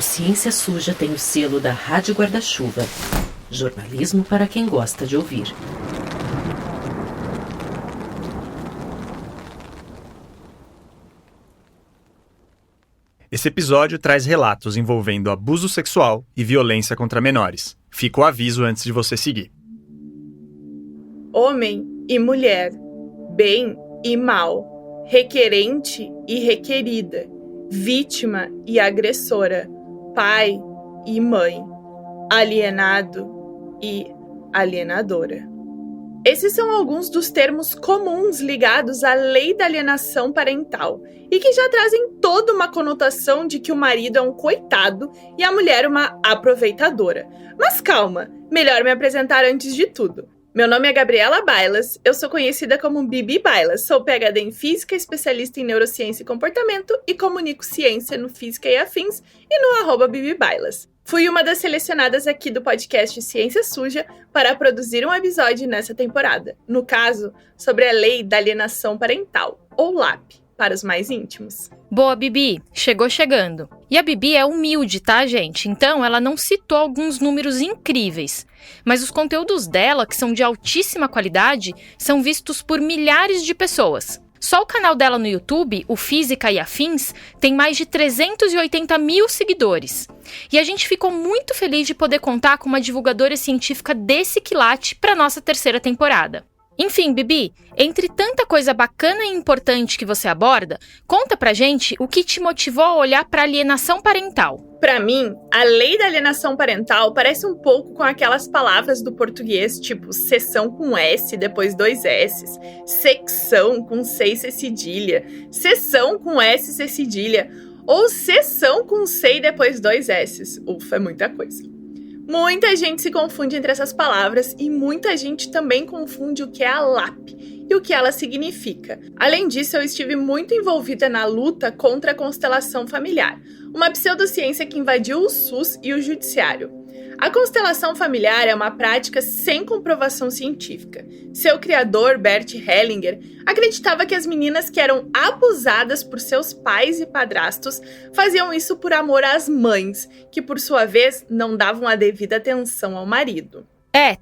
O Ciência Suja tem o selo da Rádio Guarda-Chuva. Jornalismo para quem gosta de ouvir. Esse episódio traz relatos envolvendo abuso sexual e violência contra menores. Fica o aviso antes de você seguir. Homem e mulher, bem e mal, requerente e requerida, vítima e agressora, pai e mãe, alienado e alienadora. Esses são alguns dos termos comuns ligados à lei da alienação parental e que já trazem toda uma conotação de que o marido é um coitado e a mulher uma aproveitadora. Mas calma, melhor me apresentar antes de tudo. Meu nome é Gabriela Bailas, eu sou conhecida como Bibi Bailas, sou PhD em Física, especialista em Neurociência e Comportamento e comunico ciência no Física e Afins e no @Bibi Bailas. Fui uma das selecionadas aqui do podcast Ciência Suja para produzir um episódio nessa temporada, no caso, sobre a Lei da Alienação Parental, ou LAP, para os mais íntimos. Boa, Bibi, chegou chegando. E a Bibi é humilde, tá, gente? Então ela não citou alguns números incríveis. Mas os conteúdos dela, que são de altíssima qualidade, são vistos por milhares de pessoas. Só o canal dela no YouTube, o Física e Afins, tem mais de 380 mil seguidores. E a gente ficou muito feliz de poder contar com uma divulgadora científica desse quilate para nossa terceira temporada. Enfim, Bibi, entre tanta coisa bacana e importante que você aborda, conta pra gente o que te motivou a olhar para alienação parental. Para mim, a lei da alienação parental parece um pouco com aquelas palavras do português, tipo seção com S, depois 2 S's, secção com C e C cedilha, seção com S e C cedilha, ou seção com C e depois 2 S's. Ufa, é muita coisa. Muita gente se confunde entre essas palavras e muita gente também confunde o que é a LAP e o que ela significa. Além disso, eu estive muito envolvida na luta contra a constelação familiar, uma pseudociência que invadiu o SUS e o judiciário. A constelação familiar é uma prática sem comprovação científica. Seu criador, Bert Hellinger, acreditava que as meninas que eram abusadas por seus pais e padrastos faziam isso por amor às mães, que por sua vez não davam a devida atenção ao marido.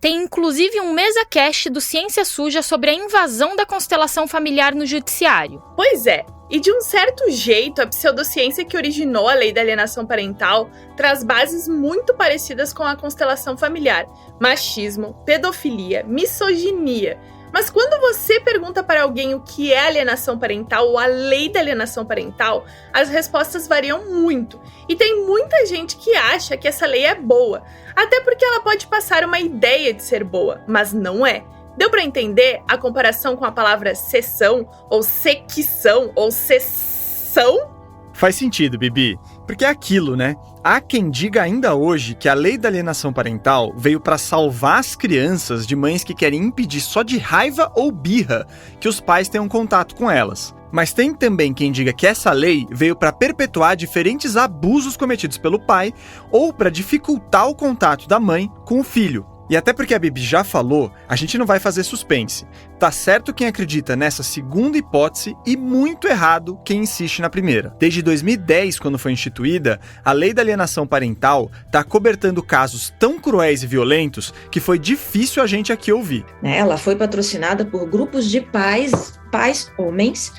Tem inclusive um MesaCast do Ciência Suja sobre a invasão da constelação familiar no judiciário. Pois é, e de um certo jeito, a pseudociência que originou a lei da alienação parental traz bases muito parecidas com a constelação familiar, machismo, pedofilia, misoginia. Mas quando você pergunta para alguém o que é alienação parental ou a lei da alienação parental, as respostas variam muito. E tem muita gente que acha que essa lei é boa, até porque ela pode passar uma ideia de ser boa, mas não é. Deu para entender a comparação com a palavra seção, ou secção, ou sessão? Faz sentido, Bibi, porque é aquilo, né? Há quem diga ainda hoje que a lei da alienação parental veio para salvar as crianças de mães que querem impedir só de raiva ou birra que os pais tenham contato com elas. Mas tem também quem diga que essa lei veio para perpetuar diferentes abusos cometidos pelo pai ou para dificultar o contato da mãe com o filho. E até porque a Bibi já falou, a gente não vai fazer suspense. Tá certo quem acredita nessa segunda hipótese e muito errado quem insiste na primeira. Desde 2010, quando foi instituída, a lei da alienação parental tá cobertando casos tão cruéis e violentos que foi difícil a gente aqui ouvir. Ela foi patrocinada por grupos de pais homens,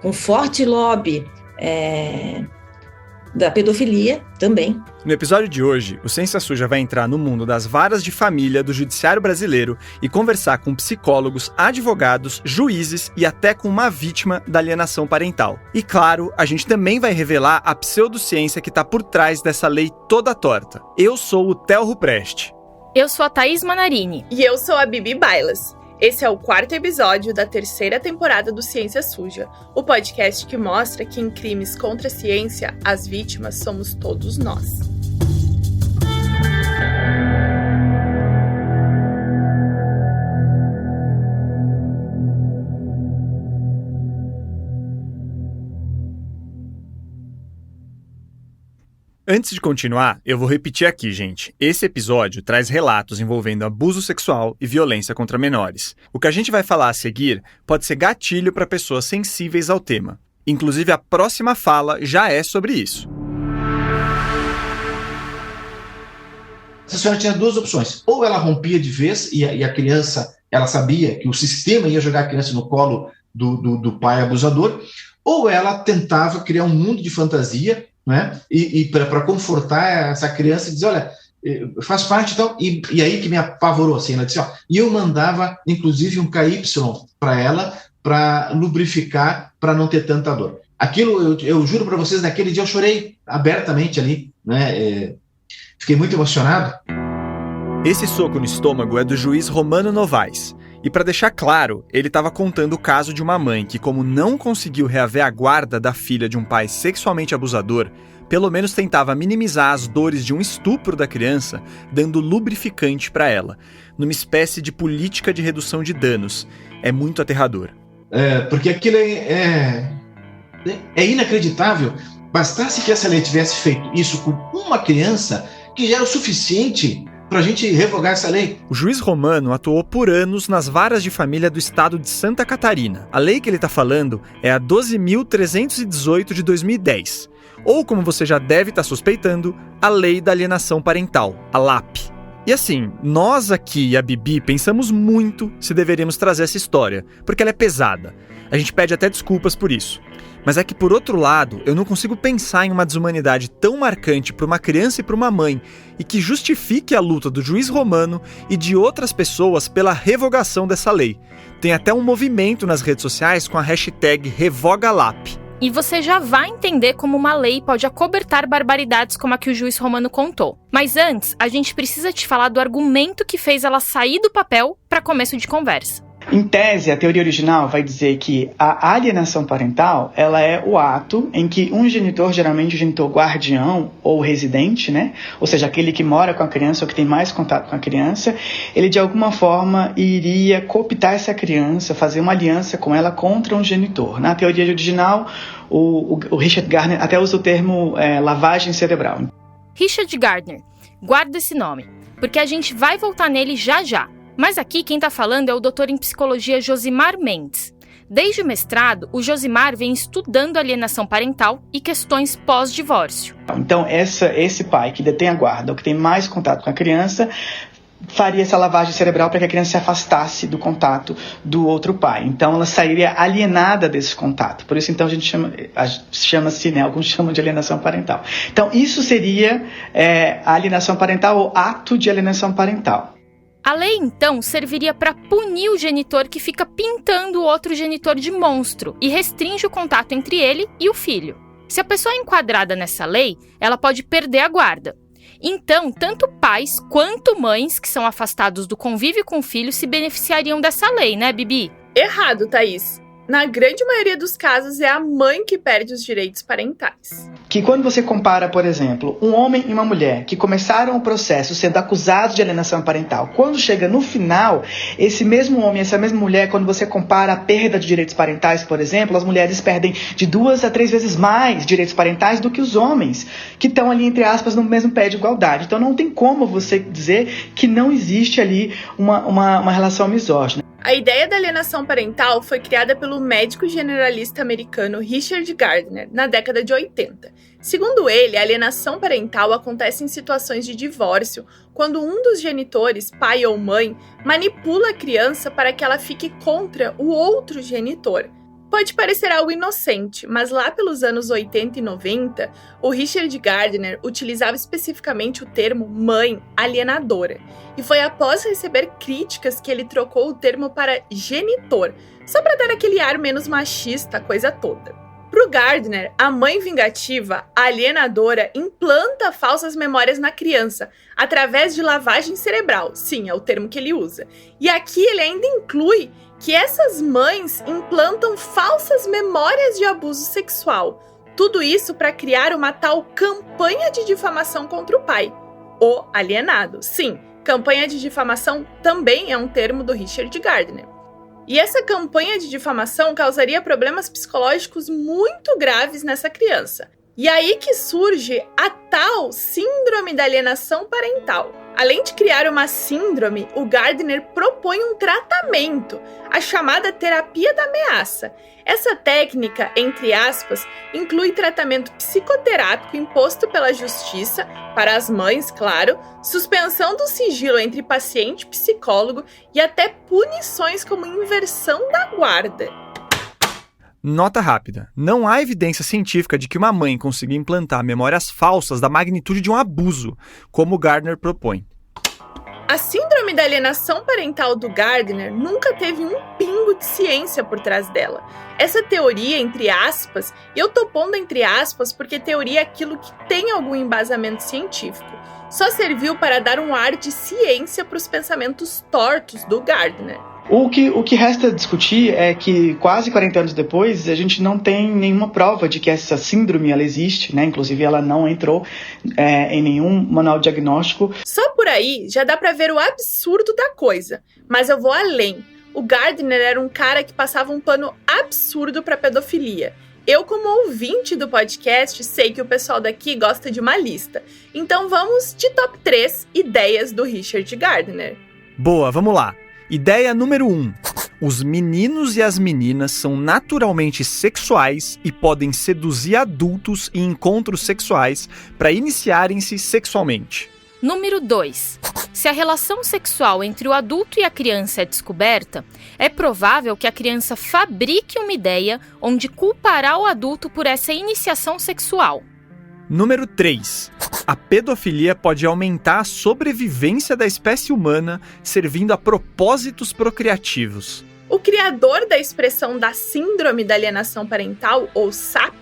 com forte lobby da pedofilia também. No episódio de hoje, o Ciência Suja vai entrar no mundo das varas de família do judiciário brasileiro e conversar com psicólogos, advogados, juízes e até com uma vítima da alienação parental. E claro, a gente também vai revelar a pseudociência que está por trás dessa lei toda torta. Eu sou o Theo Rupreste. Eu sou a Thaís Manarini. E eu sou a Bibi Bailas. Esse é o 4º episódio da 3ª temporada do Ciência Suja, o podcast que mostra que em crimes contra a ciência, as vítimas somos todos nós. Antes de continuar, eu vou repetir aqui, gente. Esse episódio traz relatos envolvendo abuso sexual e violência contra menores. O que a gente vai falar a seguir pode ser gatilho para pessoas sensíveis ao tema. Inclusive, a próxima fala já é sobre isso. essa senhora tinha duas opções. Ou ela rompia de vez e a criança, ela sabia que o sistema ia jogar a criança no colo do pai abusador, ou ela tentava criar um mundo de fantasia, né? E para confortar essa criança e dizer, olha, faz parte e tal. E aí que me apavorou, assim, ela disse, ó, e eu mandava, inclusive, um KY para ela, para lubrificar, para não ter tanta dor. Aquilo, eu juro para vocês, naquele dia eu chorei abertamente ali, né? Fiquei muito emocionado. Esse soco no estômago é do juiz Romano Novaes. E para deixar claro, ele estava contando o caso de uma mãe que, como não conseguiu reaver a guarda da filha de um pai sexualmente abusador, pelo menos tentava minimizar as dores de um estupro da criança, dando lubrificante para ela, numa espécie de política de redução de danos. É muito aterrador. Porque aquilo é inacreditável. Bastasse que essa lei tivesse feito isso com uma criança, que já era o suficiente para a gente revogar essa lei. O juiz Romano atuou por anos nas varas de família do estado de Santa Catarina. A lei que ele está falando é a 12.318 de 2010. Ou, como você já deve estar suspeitando, a Lei da Alienação Parental, a LAP. E assim, nós aqui e a Bibi pensamos muito se deveríamos trazer essa história, porque ela é pesada. A gente pede até desculpas por isso. Mas é que, por outro lado, eu não consigo pensar em uma desumanidade tão marcante para uma criança e para uma mãe e que justifique a luta do juiz Romano e de outras pessoas pela revogação dessa lei. Tem até um movimento nas redes sociais com a hashtag RevogaLAP. E você já vai entender como uma lei pode acobertar barbaridades como a que o juiz Romano contou. Mas antes, a gente precisa te falar do argumento que fez ela sair do papel para começo de conversa. Em tese, a teoria original vai dizer que a alienação parental, ela é o ato em que um genitor, geralmente o genitor guardião ou residente, né? Ou seja, aquele que mora com a criança ou que tem mais contato com a criança, ele de alguma forma iria cooptar essa criança, fazer uma aliança com ela contra um genitor. Na teoria original, o Richard Gardner até usa o termo lavagem cerebral. Richard Gardner, guarda esse nome, porque a gente vai voltar nele já já. Mas aqui quem está falando é o doutor em psicologia Josimar Mendes. Desde o mestrado, o Josimar vem estudando alienação parental e questões pós-divórcio. Então, esse pai que detém a guarda ou que tem mais contato com a criança faria essa lavagem cerebral para que a criança se afastasse do contato do outro pai. Então, ela sairia alienada desse contato. Por isso, então, a gente chama-se, né, alguns chamam de alienação parental. Então, isso seria a alienação parental ou ato de alienação parental. A lei, então, serviria para punir o genitor que fica pintando o outro genitor de monstro e restringe o contato entre ele e o filho. Se a pessoa é enquadrada nessa lei, ela pode perder a guarda. Então, tanto pais quanto mães que são afastados do convívio com o filho se beneficiariam dessa lei, né, Bibi? Errado, Thaís. Na grande maioria dos casos, é a mãe que perde os direitos parentais. Que quando você compara, por exemplo, um homem e uma mulher que começaram o processo sendo acusados de alienação parental, quando chega no final, esse mesmo homem, essa mesma mulher, quando você compara a perda de direitos parentais, por exemplo, as mulheres perdem de 2 a 3 vezes mais direitos parentais do que os homens, que estão ali, entre aspas, no mesmo pé de igualdade. Então não tem como você dizer que não existe ali uma relação misógina. A ideia da alienação parental foi criada pelo médico generalista americano Richard Gardner na década de 80. Segundo ele, a alienação parental acontece em situações de divórcio, quando um dos genitores, pai ou mãe, manipula a criança para que ela fique contra o outro genitor. Pode parecer algo inocente, mas lá pelos anos 80 e 90, o Richard Gardner utilizava especificamente o termo mãe alienadora. E foi após receber críticas que ele trocou o termo para genitor, só para dar aquele ar menos machista, a coisa toda. Para o Gardner, a mãe vingativa, a alienadora, implanta falsas memórias na criança, através de lavagem cerebral. Sim, é o termo que ele usa. E aqui ele ainda inclui que essas mães implantam falsas memórias de abuso sexual. Tudo isso para criar uma tal campanha de difamação contra o pai, o alienado. Sim, campanha de difamação também é um termo do Richard Gardner. E essa campanha de difamação causaria problemas psicológicos muito graves nessa criança. E aí que surge a tal síndrome da alienação parental. Além de criar uma síndrome, o Gardner propõe um tratamento, a chamada terapia da ameaça. Essa técnica, entre aspas, inclui tratamento psicoterápico imposto pela justiça, para as mães, claro, suspensão do sigilo entre paciente e psicólogo e até punições como inversão da guarda. Nota rápida. Não há evidência científica de que uma mãe consiga implantar memórias falsas da magnitude de um abuso, como Gardner propõe. A síndrome da alienação parental do Gardner nunca teve um pingo de ciência por trás dela. Essa teoria, entre aspas, e eu tô pondo entre aspas porque teoria é aquilo que tem algum embasamento científico, só serviu para dar um ar de ciência para os pensamentos tortos do Gardner. O que resta discutir é que quase 40 anos depois a gente não tem nenhuma prova de que essa síndrome ela existe, né? Inclusive ela não entrou em nenhum manual diagnóstico. Só por aí já dá pra ver o absurdo da coisa, mas eu vou além. O Gardner era um cara que passava um pano absurdo pra pedofilia. Eu, como ouvinte do podcast, sei que o pessoal daqui gosta de uma lista. Então vamos de top 3 ideias do Richard Gardner. Boa, vamos lá. Ideia número 1. Os meninos e as meninas são naturalmente sexuais e podem seduzir adultos em encontros sexuais para iniciarem-se sexualmente. Número 2. Se a relação sexual entre o adulto e a criança é descoberta, é provável que a criança fabrique uma ideia onde culpará o adulto por essa iniciação sexual. Número 3. A pedofilia pode aumentar a sobrevivência da espécie humana, servindo a propósitos procriativos. O criador da expressão da síndrome da alienação parental, ou SAP,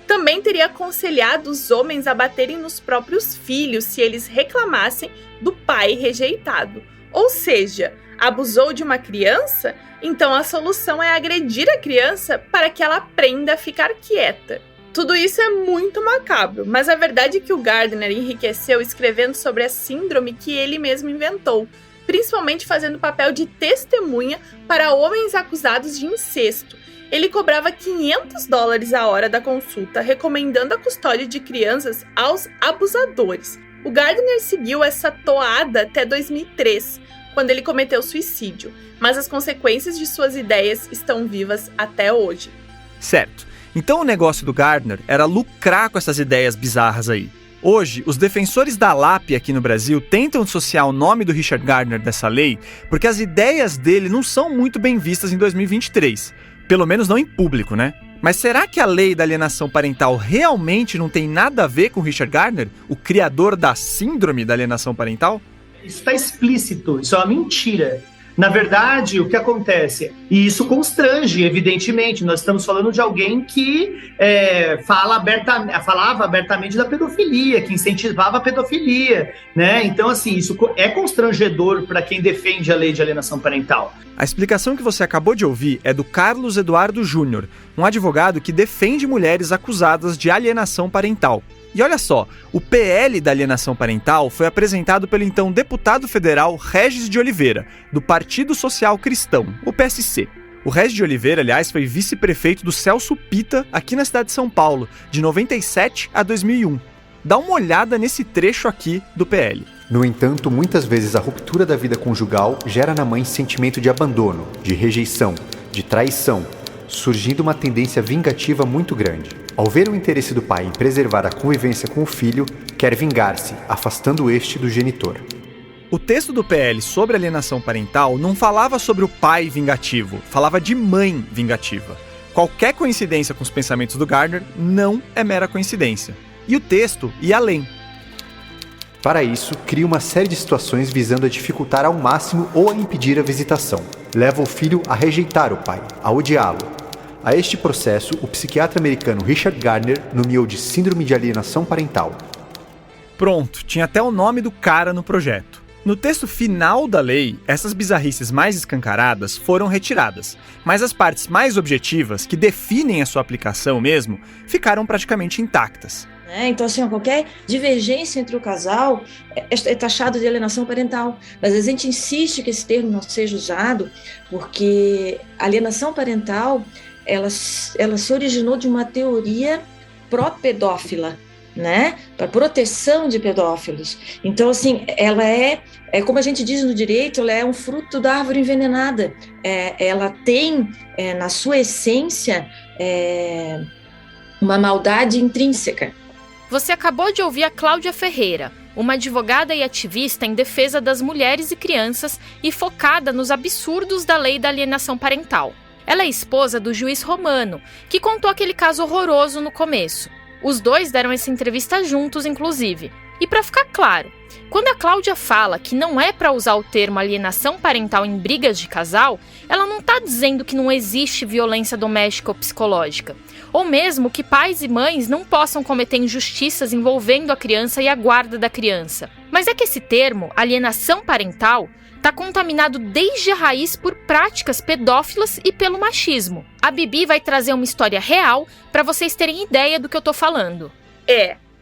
também teria aconselhado os homens a baterem nos próprios filhos se eles reclamassem do pai rejeitado. Ou seja, abusou de uma criança? Então a solução é agredir a criança para que ela aprenda a ficar quieta. Tudo isso é muito macabro, mas a verdade é que o Gardner enriqueceu escrevendo sobre a síndrome que ele mesmo inventou, principalmente fazendo papel de testemunha para homens acusados de incesto. Ele cobrava $500 a hora da consulta, recomendando a custódia de crianças aos abusadores. O Gardner seguiu essa toada até 2003, quando ele cometeu suicídio, mas as consequências de suas ideias estão vivas até hoje. Certo. Então o negócio do Gardner era lucrar com essas ideias bizarras aí. Hoje, os defensores da LAP aqui no Brasil tentam dissociar o nome do Richard Gardner dessa lei porque as ideias dele não são muito bem vistas em 2023. Pelo menos não em público, né? Mas será que a lei da alienação parental realmente não tem nada a ver com Richard Gardner, o criador da síndrome da alienação parental? Isso está explícito, isso é uma mentira. Na verdade, o que acontece? E isso constrange, evidentemente. Nós estamos falando de alguém que falava abertamente da pedofilia, que incentivava a pedofilia, né? Então, assim, isso é constrangedor para quem defende a lei de alienação parental. A explicação que você acabou de ouvir é do Carlos Eduardo Júnior, um advogado que defende mulheres acusadas de alienação parental. E olha só, o PL da alienação parental foi apresentado pelo então deputado federal Regis de Oliveira, do Partido Social Cristão, o PSC. O Regis de Oliveira, aliás, foi vice-prefeito do Celso Pitta, aqui na cidade de São Paulo, de 97 a 2001. Dá uma olhada nesse trecho aqui do PL. No entanto, muitas vezes a ruptura da vida conjugal gera na mãe sentimento de abandono, de rejeição, de traição, surgindo uma tendência vingativa muito grande. Ao ver o interesse do pai em preservar a convivência com o filho, quer vingar-se, afastando este do genitor. O texto do PL sobre alienação parental não falava sobre o pai vingativo, falava de mãe vingativa. Qualquer coincidência com os pensamentos do Gardner não é mera coincidência. E o texto ia além. Para isso, cria uma série de situações visando a dificultar ao máximo ou a impedir a visitação. Leva o filho a rejeitar o pai, a odiá-lo. A este processo, o psiquiatra americano Richard Gardner nomeou de síndrome de alienação parental. Pronto, tinha até o nome do cara no projeto. No texto final da lei, essas bizarrices mais escancaradas foram retiradas, mas as partes mais objetivas, que definem a sua aplicação mesmo, ficaram praticamente intactas. Então, assim, qualquer divergência entre o casal é taxado de alienação parental. Mas a gente insiste que esse termo não seja usado porque a alienação parental ela se originou de uma teoria pró-pedófila, né? Para proteção de pedófilos. Então, assim, ela é como a gente diz no direito, ela é um fruto da árvore envenenada. Ela tem, na sua essência, uma maldade intrínseca. Você acabou de ouvir a Cláudia Ferreira, uma advogada e ativista em defesa das mulheres e crianças e focada nos absurdos da lei da alienação parental. Ela é esposa do juiz Romano, que contou aquele caso horroroso no começo. Os dois deram essa entrevista juntos, inclusive. E para ficar claro, quando a Cláudia fala que não é para usar o termo alienação parental em brigas de casal, ela não está dizendo que não existe violência doméstica ou psicológica, ou mesmo que pais e mães não possam cometer injustiças envolvendo a criança e a guarda da criança. Mas é que esse termo, alienação parental, está contaminado desde a raiz por práticas pedófilas e pelo machismo. A Bibi vai trazer uma história real para vocês terem ideia do que eu tô falando.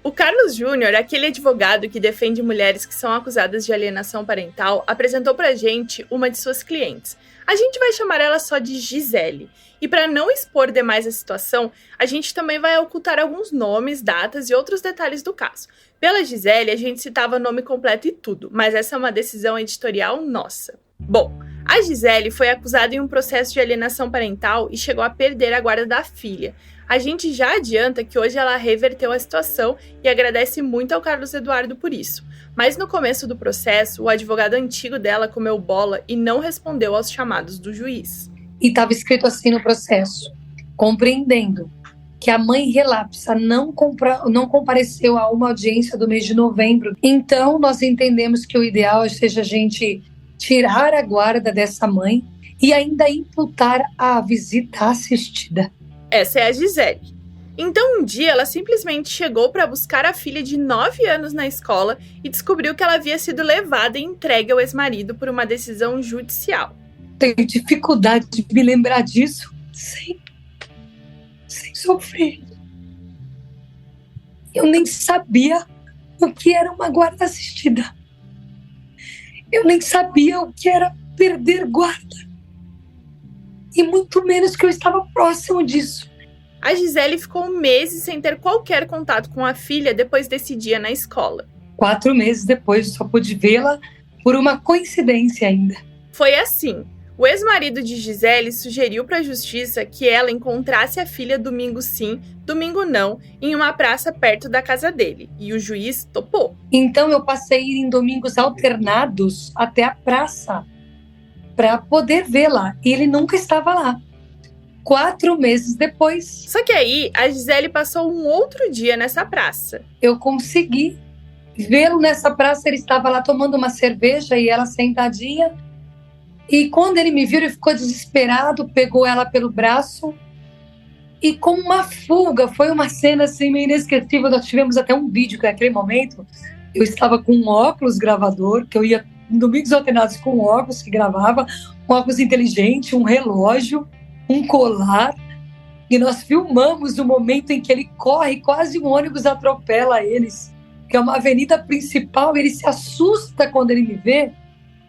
O Carlos Júnior, aquele advogado que defende mulheres que são acusadas de alienação parental, apresentou pra gente uma de suas clientes. A gente vai chamar ela só de Gisele. E para não expor demais a situação, a gente também vai ocultar alguns nomes, datas e outros detalhes do caso. Pela Gisele, a gente citava nome completo e tudo, mas essa é uma decisão editorial nossa. Bom, a Gisele foi acusada em um processo de alienação parental e chegou a perder a guarda da filha. A gente já adianta que hoje ela reverteu a situação e agradece muito ao Carlos Eduardo por isso. Mas no começo do processo, o advogado antigo dela comeu bola e não respondeu aos chamados do juiz. E estava escrito assim no processo: compreendendo que a mãe relapsa não compareceu a uma audiência do mês de novembro, então nós entendemos que o ideal seja a gente tirar a guarda dessa mãe e ainda imputar a visita assistida. Essa é a Gisele. Então um dia ela simplesmente chegou para buscar a filha de 9 anos na escola e descobriu que ela havia sido levada e entregue ao ex-marido por uma decisão judicial. Tenho dificuldade de me lembrar disso sem sofrer. Eu nem sabia o que era uma guarda assistida. Eu nem sabia o que era perder guarda. E muito menos que eu estava próximo disso. A Gisele ficou meses sem ter qualquer contato com a filha depois desse dia na escola. 4 meses depois, só pude vê-la por uma coincidência ainda. Foi assim. O ex-marido de Gisele sugeriu para a justiça que ela encontrasse a filha domingo sim, domingo não, em uma praça perto da casa dele. E o juiz topou. Então eu passei a ir em domingos alternados até a praça para poder vê-la. E ele nunca estava lá. 4 meses depois. Só que aí, a Gisele passou um outro dia nessa praça. Eu consegui vê-lo nessa praça. Ele estava lá tomando uma cerveja e ela sentadinha. E quando ele me viu, ele ficou desesperado, pegou ela pelo braço. E com uma fuga, foi uma cena assim meio inesquecível. Nós tivemos até um vídeo que naquele momento eu estava com um óculos gravador, que eu ia em domingos alternados com um óculos que gravava, um óculos inteligente, um relógio, um colar, e nós filmamos o momento em que ele corre, quase um ônibus atropela eles, que é uma avenida principal, ele se assusta quando ele me vê.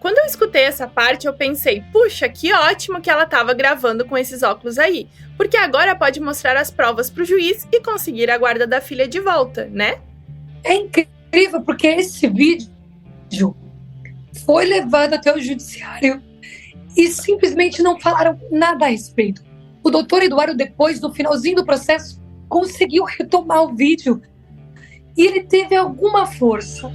Quando eu escutei essa parte, eu pensei, puxa, que ótimo que ela estava gravando com esses óculos aí, porque agora pode mostrar as provas pro juiz e conseguir a guarda da filha de volta, né? É incrível, porque esse vídeo foi levado até o judiciário e simplesmente não falaram nada a respeito. O doutor Eduardo, depois, no finalzinho do processo, conseguiu retomar o vídeo e ele teve alguma força.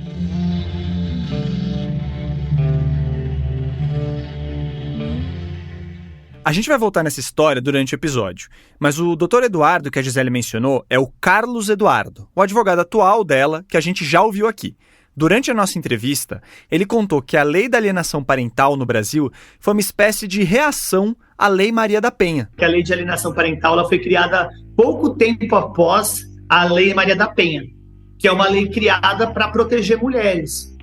A gente vai voltar nessa história durante o episódio, mas o Dr. Eduardo que a Gisele mencionou é o Carlos Eduardo, o advogado atual dela, que a gente já ouviu aqui. Durante a nossa entrevista, ele contou que a lei da alienação parental no Brasil foi uma espécie de reação à Lei Maria da Penha. A lei de alienação parental ela foi criada pouco tempo após a Lei Maria da Penha, que é uma lei criada para proteger mulheres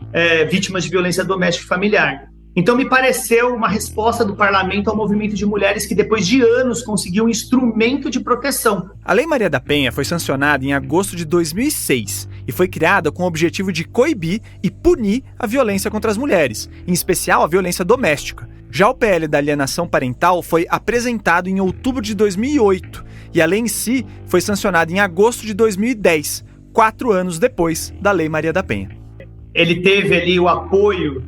vítimas de violência doméstica e familiar. Então, me pareceu uma resposta do parlamento ao movimento de mulheres que, depois de anos, conseguiu um instrumento de proteção. A Lei Maria da Penha foi sancionada em agosto de 2006 e foi criada com o objetivo de coibir e punir a violência contra as mulheres, em especial a violência doméstica. Já o PL da alienação parental foi apresentado em outubro de 2008 E a lei em si foi sancionada em agosto de 2010, 4 anos depois da Lei Maria da Penha. Ele teve ali o apoio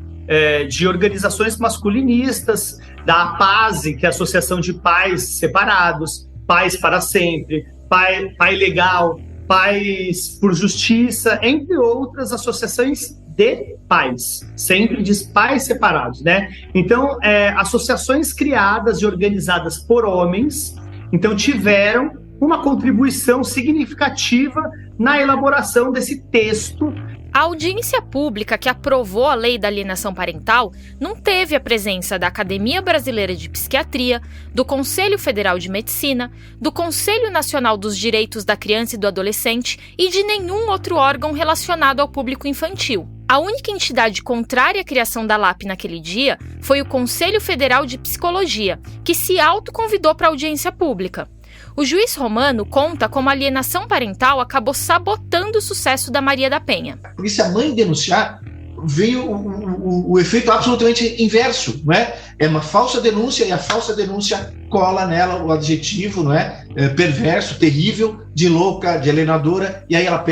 de organizações masculinistas, da APASE, que é a Associação de Pais Separados, Pais para Sempre, Pai Legal, Pais por Justiça, entre outras associações de pais, sempre diz pais separados, né? Então, associações criadas e organizadas por homens, então tiveram uma contribuição significativa na elaboração desse texto. A audiência pública que aprovou a Lei da Alienação Parental não teve a presença da Academia Brasileira de Psiquiatria, do Conselho Federal de Medicina, do Conselho Nacional dos Direitos da Criança e do Adolescente e de nenhum outro órgão relacionado ao público infantil. A única entidade contrária à criação da LAP naquele dia foi o Conselho Federal de Psicologia, que se autoconvidou para a audiência pública. O juiz Romano conta como a alienação parental acabou sabotando o sucesso da Maria da Penha. Porque se a mãe denunciar, veio o efeito absolutamente inverso, não é? É uma falsa denúncia e a falsa denúncia cola nela o adjetivo, não é? Perverso, terrível, de louca, de alienadora, e aí ela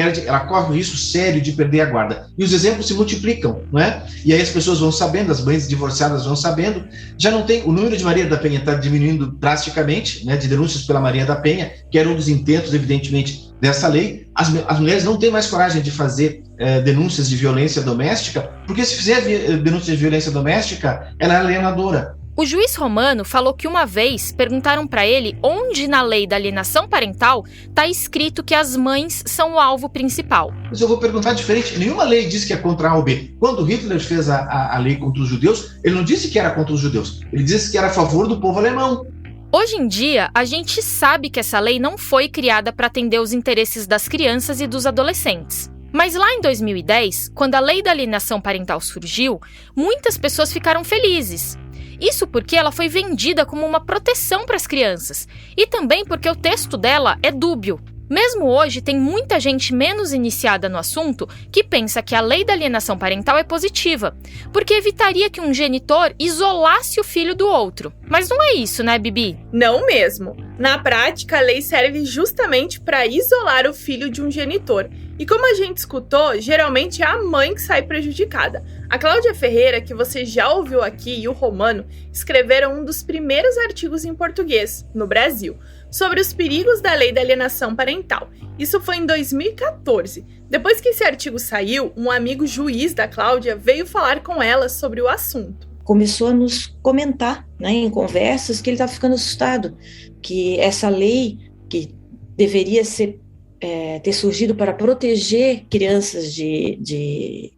corre o risco sério de perder a guarda. E os exemplos se multiplicam, não é? E aí as pessoas vão sabendo, as mães divorciadas vão sabendo, já não tem, o número de Maria da Penha está diminuindo drasticamente, né, de denúncias pela Maria da Penha, que era um dos intentos, evidentemente, dessa lei. As mulheres não têm mais coragem de fazer denúncias de violência doméstica, porque se fizer denúncia de violência doméstica, ela é alienadora. O juiz Romano falou que uma vez perguntaram para ele onde na lei da alienação parental está escrito que as mães são o alvo principal. Mas eu vou perguntar diferente. Nenhuma lei diz que é contra A ou B. Quando Hitler fez a lei contra os judeus, ele não disse que era contra os judeus. Ele disse que era a favor do povo alemão. Hoje em dia, a gente sabe que essa lei não foi criada para atender os interesses das crianças e dos adolescentes. Mas lá em 2010, quando a lei da alienação parental surgiu, muitas pessoas ficaram felizes. Isso porque ela foi vendida como uma proteção para as crianças e também porque o texto dela é dúbio. Mesmo hoje, tem muita gente menos iniciada no assunto que pensa que a lei da alienação parental é positiva, porque evitaria que um genitor isolasse o filho do outro. Mas não é isso, né, Bibi? Não mesmo. Na prática, a lei serve justamente para isolar o filho de um genitor. E como a gente escutou, geralmente é a mãe que sai prejudicada. A Cláudia Ferreira, que você já ouviu aqui, e o Romano escreveram um dos primeiros artigos em português, no Brasil, sobre os perigos da lei da alienação parental. Isso foi em 2014. Depois que esse artigo saiu, um amigo juiz da Cláudia veio falar com ela sobre o assunto. Começou a nos comentar, né, em conversas, que ele estava ficando assustado, que essa lei, que deveria ter surgido para proteger crianças de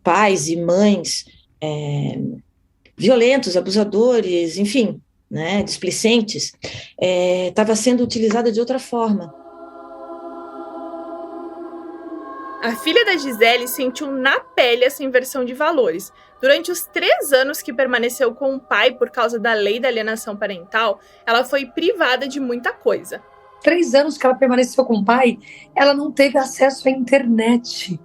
pais e mães violentos, abusadores, enfim, né, displicentes, estava sendo utilizada de outra forma. A filha da Gisele sentiu na pele essa inversão de valores. Durante os 3 anos que permaneceu com o pai por causa da lei da alienação parental, ela foi privada de muita coisa. 3 anos que ela permaneceu com o pai, ela não teve acesso à internet.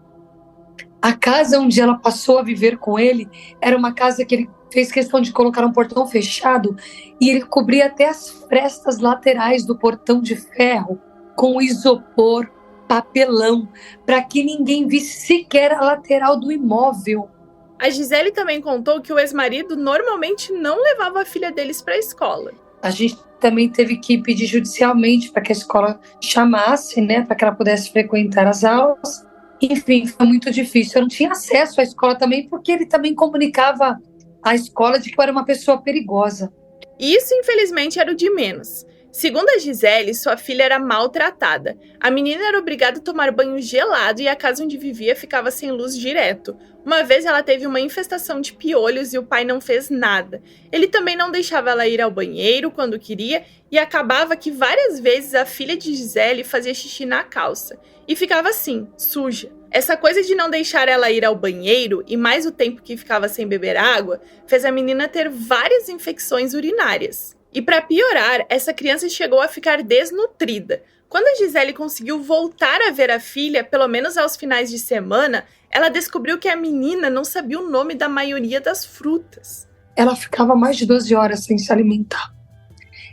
A casa onde ela passou a viver com ele era uma casa que ele fez questão de colocar um portão fechado e ele cobria até as frestas laterais do portão de ferro com isopor, papelão, para que ninguém visse sequer a lateral do imóvel. A Gisele também contou que o ex-marido normalmente não levava a filha deles para a escola. A gente também teve que pedir judicialmente para que a escola chamasse, né, para que ela pudesse frequentar as aulas. Enfim, foi muito difícil. Eu não tinha acesso à escola também, porque ele também comunicava à escola de que eu era uma pessoa perigosa. Isso, infelizmente, era o de menos. Segundo a Gisele, sua filha era maltratada. A menina era obrigada a tomar banho gelado e a casa onde vivia ficava sem luz direto. Uma vez ela teve uma infestação de piolhos e o pai não fez nada. Ele também não deixava ela ir ao banheiro quando queria e acabava que várias vezes a filha de Gisele fazia xixi na calça. E ficava assim, suja. Essa coisa de não deixar ela ir ao banheiro e mais o tempo que ficava sem beber água fez a menina ter várias infecções urinárias. E para piorar, essa criança chegou a ficar desnutrida. Quando a Gisele conseguiu voltar a ver a filha, pelo menos aos finais de semana, ela descobriu que a menina não sabia o nome da maioria das frutas. Ela ficava mais de 12 horas sem se alimentar.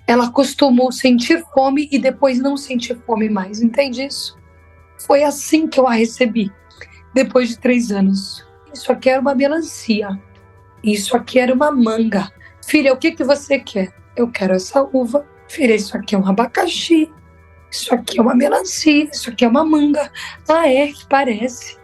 ela costumou sentir fome e depois não sentir fome mais, entende isso? Foi assim que eu a recebi, depois de 3 anos. Isso aqui era uma melancia, isso aqui era uma manga. Filha, o que você quer? Eu quero essa uva. Filha, isso aqui é um abacaxi, isso aqui é uma melancia, isso aqui é uma manga. Ah, é, que parece.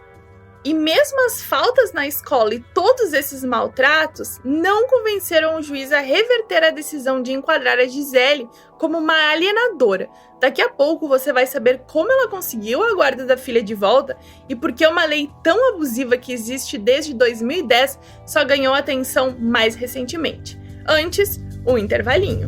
E mesmo as faltas na escola e todos esses maltratos não convenceram o juiz a reverter a decisão de enquadrar a Gisele como uma alienadora. Daqui a pouco você vai saber como ela conseguiu a guarda da filha de volta e por que uma lei tão abusiva que existe desde 2010 só ganhou atenção mais recentemente. Antes, o intervalinho.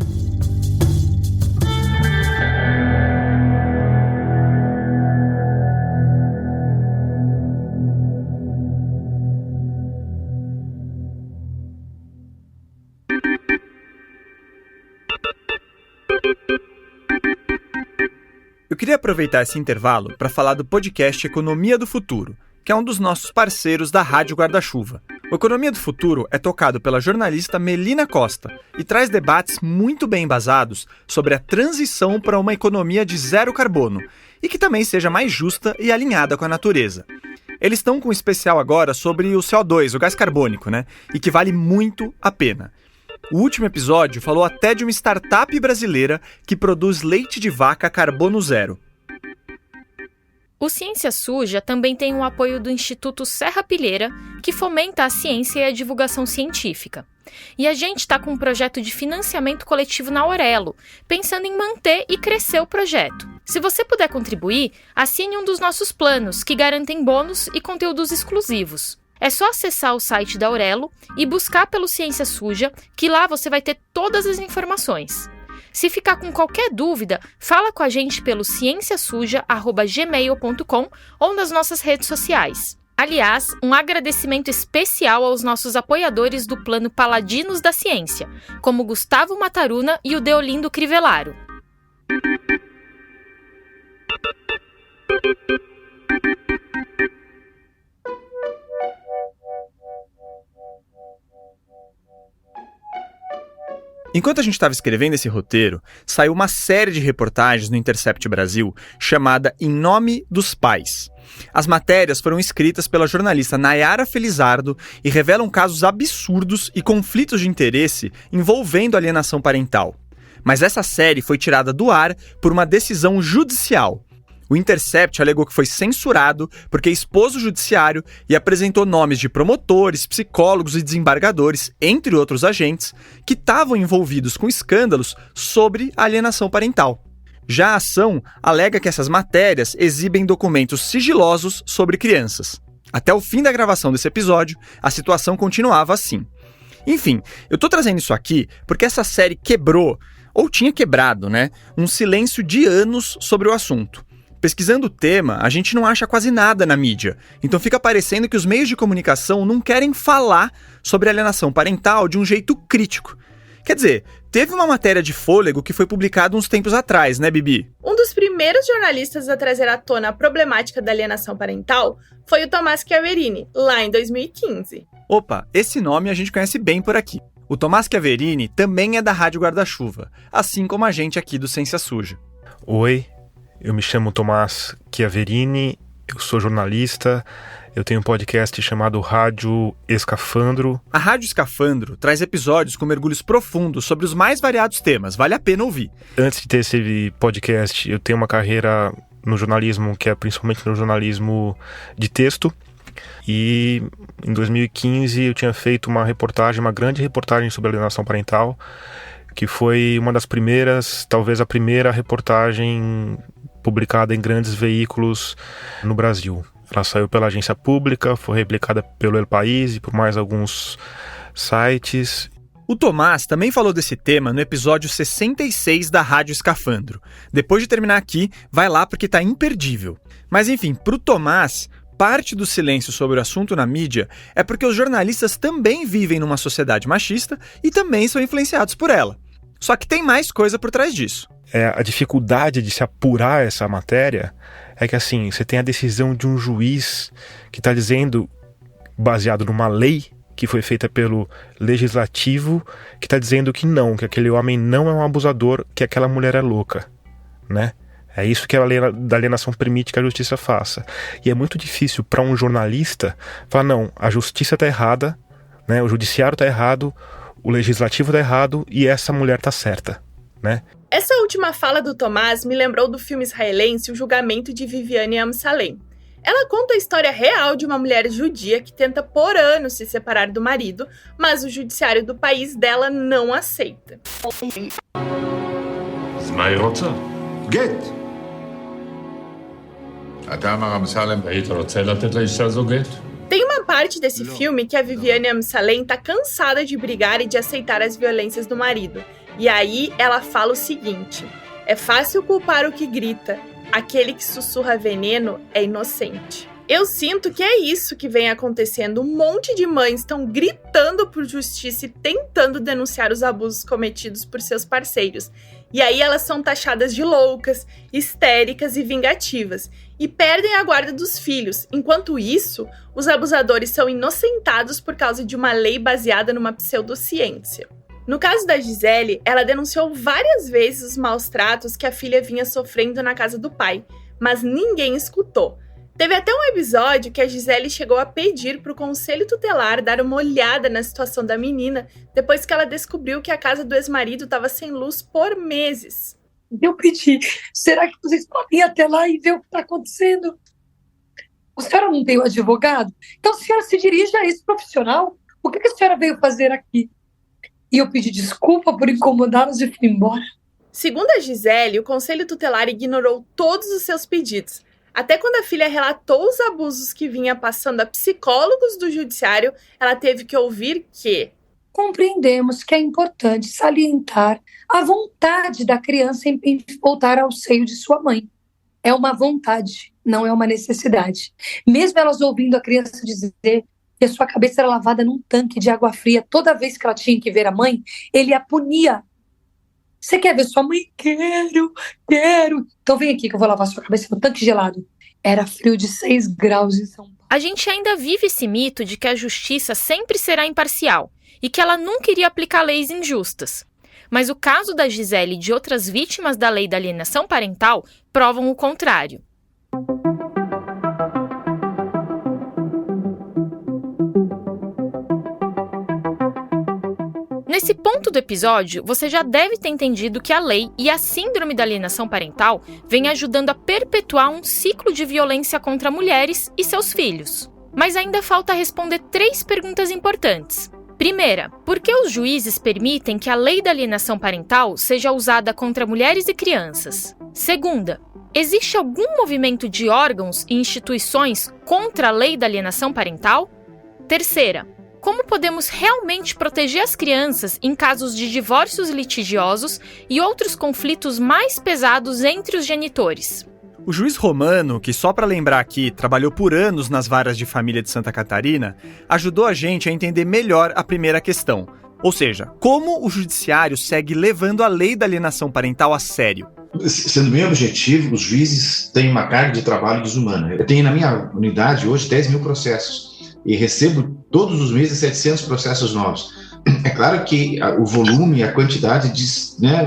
Eu queria aproveitar esse intervalo para falar do podcast Economia do Futuro, que é um dos nossos parceiros da Rádio Guarda-Chuva. O Economia do Futuro é tocado pela jornalista Melina Costa e traz debates muito bem embasados sobre a transição para uma economia de zero carbono e que também seja mais justa e alinhada com a natureza. Eles estão com um especial agora sobre o CO2, o gás carbônico, né? E que vale muito a pena. O último episódio falou até de uma startup brasileira que produz leite de vaca carbono zero. O Ciência Suja também tem o apoio do Instituto Serrapilheira, que fomenta a ciência e a divulgação científica. E a gente está com um projeto de financiamento coletivo na Aurelo, pensando em manter e crescer o projeto. Se você puder contribuir, assine um dos nossos planos, que garantem bônus e conteúdos exclusivos. É só acessar o site da Aurelo e buscar pelo Ciência Suja, que lá você vai ter todas as informações. Se ficar com qualquer dúvida, fala com a gente pelo cienciasuja@gmail.com ou nas nossas redes sociais. Aliás, um agradecimento especial aos nossos apoiadores do plano Paladinos da Ciência, como Gustavo Mataruna e o Deolindo Crivellaro. Enquanto a gente estava escrevendo esse roteiro, saiu uma série de reportagens no Intercept Brasil chamada Em Nome dos Pais. As matérias foram escritas pela jornalista Nayara Felizardo e revelam casos absurdos e conflitos de interesse envolvendo alienação parental. Mas essa série foi tirada do ar por uma decisão judicial. O Intercept alegou que foi censurado porque expôs o judiciário e apresentou nomes de promotores, psicólogos e desembargadores, entre outros agentes, que estavam envolvidos com escândalos sobre alienação parental. Já a ação alega que essas matérias exibem documentos sigilosos sobre crianças. Até o fim da gravação desse episódio, a situação continuava assim. Enfim, eu tô trazendo isso aqui porque essa série quebrou, ou tinha quebrado, né, um silêncio de anos sobre o assunto. Pesquisando o tema, a gente não acha quase nada na mídia, então fica parecendo que os meios de comunicação não querem falar sobre alienação parental de um jeito crítico. Quer dizer, teve uma matéria de Fôlego que foi publicada uns tempos atrás, né, Bibi? Um dos primeiros jornalistas a trazer à tona a problemática da alienação parental foi o Tomás Chiaverini, lá em 2015. Opa, esse nome a gente conhece bem por aqui. O Tomás Chiaverini também é da Rádio Guarda-Chuva, assim como a gente aqui do Ciência Suja. Oi, eu me chamo Tomás Chiaverini, eu sou jornalista, eu tenho um podcast chamado Rádio Escafandro. A Rádio Escafandro traz episódios com mergulhos profundos sobre os mais variados temas, vale a pena ouvir. Antes de ter esse podcast, eu tenho uma carreira no jornalismo, que é principalmente no jornalismo de texto. E em 2015 eu tinha feito uma grande reportagem sobre alienação parental, que foi uma das primeiras, talvez a primeira reportagem publicada em grandes veículos no Brasil. Ela saiu pela agência pública, foi replicada pelo El País e por mais alguns sites. O Tomás também falou desse tema no episódio 66 da Rádio Escafandro. Depois de terminar aqui, vai lá porque tá imperdível. Mas enfim, pro Tomás, parte do silêncio sobre o assunto na mídia é porque os jornalistas também vivem numa sociedade machista e também são influenciados por ela. Só que tem mais coisa por trás disso. A dificuldade de se apurar essa matéria é que, assim, você tem a decisão de um juiz que está dizendo, baseado numa lei, que foi feita pelo legislativo, que está dizendo que não, que aquele homem não é um abusador, que aquela mulher é louca, né? É isso que a lei da alienação permite que a justiça faça. E é muito difícil para um jornalista falar, não, a justiça está errada, né? O judiciário está errado, o legislativo está errado e essa mulher está certa, né? Essa última fala do Tomás me lembrou do filme israelense O Julgamento de Viviane Amsalem. Ela conta a história real de uma mulher judia que tenta por anos se separar do marido, mas o judiciário do país dela não aceita. גט. אתה אמר אמסלם, היית רוצה לתת לאישה זו גט? Tem uma parte desse filme que a Viviane Amsalem tá cansada de brigar e de aceitar as violências do marido. E aí ela fala o seguinte: é fácil culpar o que grita, aquele que sussurra veneno é inocente. Eu sinto que é isso que vem acontecendo. Um monte de mães estão gritando por justiça e tentando denunciar os abusos cometidos por seus parceiros. E aí elas são taxadas de loucas, histéricas e vingativas, e perdem a guarda dos filhos. Enquanto isso, os abusadores são inocentados por causa de uma lei baseada numa pseudociência. No caso da Gisele, ela denunciou várias vezes os maus tratos que a filha vinha sofrendo na casa do pai, mas ninguém escutou. Teve até um episódio que a Gisele chegou a pedir para o Conselho Tutelar dar uma olhada na situação da menina depois que ela descobriu que a casa do ex-marido estava sem luz por meses. Eu pedi, será que vocês podem ir até lá e ver o que está acontecendo? A senhora não tem um advogado? Então a senhora se dirige a esse profissional. O que a senhora veio fazer aqui? E eu pedi desculpa por incomodá-los e fui embora. Segundo a Gisele, o Conselho Tutelar ignorou todos os seus pedidos. Até quando a filha relatou os abusos que vinha passando a psicólogos do judiciário, ela teve que ouvir que... Compreendemos que é importante salientar a vontade da criança em voltar ao seio de sua mãe. É uma vontade, não é uma necessidade. Mesmo elas ouvindo a criança dizer que a sua cabeça era lavada num tanque de água fria toda vez que ela tinha que ver a mãe, ele a punia. Você quer ver sua mãe? Quero. Então vem aqui que eu vou lavar sua cabeça no tanque gelado. Era frio de 6 graus em São Paulo. A gente ainda vive esse mito de que a justiça sempre será imparcial e que ela nunca iria aplicar leis injustas. Mas o caso da Gisele e de outras vítimas da lei da alienação parental provam o contrário. Nesse ponto do episódio, você já deve ter entendido que a lei e a síndrome da alienação parental vêm ajudando a perpetuar um ciclo de violência contra mulheres e seus filhos. Mas ainda falta responder 3 perguntas importantes. Primeira, por que os juízes permitem que a lei da alienação parental seja usada contra mulheres e crianças? Segunda, existe algum movimento de órgãos e instituições contra a lei da alienação parental? Terceira, como podemos realmente proteger as crianças em casos de divórcios litigiosos e outros conflitos mais pesados entre os genitores? O juiz Romano, que só para lembrar aqui, trabalhou por anos nas varas de família de Santa Catarina, ajudou a gente a entender melhor a primeira questão. Ou seja, como o judiciário segue levando a lei da alienação parental a sério. Sendo bem objetivo, os juízes têm uma carga de trabalho desumana. Eu tenho na minha unidade hoje 10 mil processos. E recebo todos os meses 700 processos novos. É claro que o volume, a quantidade,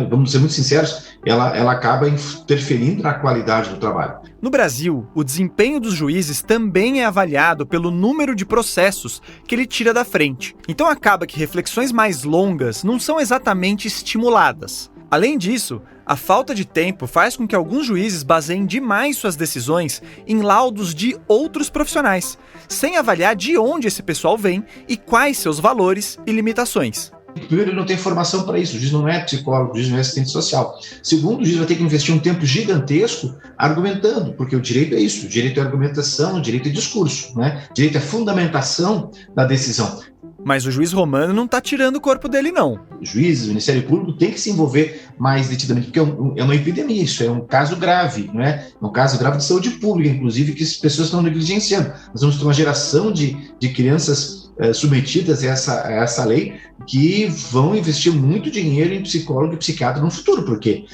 vamos ser muito sinceros, ela acaba interferindo na qualidade do trabalho. No Brasil, o desempenho dos juízes também é avaliado pelo número de processos que ele tira da frente. Então acaba que reflexões mais longas não são exatamente estimuladas. Além disso, a falta de tempo faz com que alguns juízes baseiem demais suas decisões em laudos de outros profissionais, sem avaliar de onde esse pessoal vem e quais seus valores e limitações. Primeiro, ele não tem formação para isso, o juiz não é psicólogo, o juiz não é assistente social. Segundo, o juiz vai ter que investir um tempo gigantesco argumentando, porque o direito é isso, o direito é argumentação, o direito é discurso, né? O direito é fundamentação da decisão. Mas o juiz Romano não está tirando o corpo dele, não. O juiz, o Ministério Público tem que se envolver mais detidamente, porque é uma epidemia, isso é um caso grave, não é? É um caso grave de saúde pública, inclusive, que as pessoas estão negligenciando. Nós vamos ter uma geração de crianças submetidas a essa lei que vão investir muito dinheiro em psicólogo e psiquiatra no futuro, porque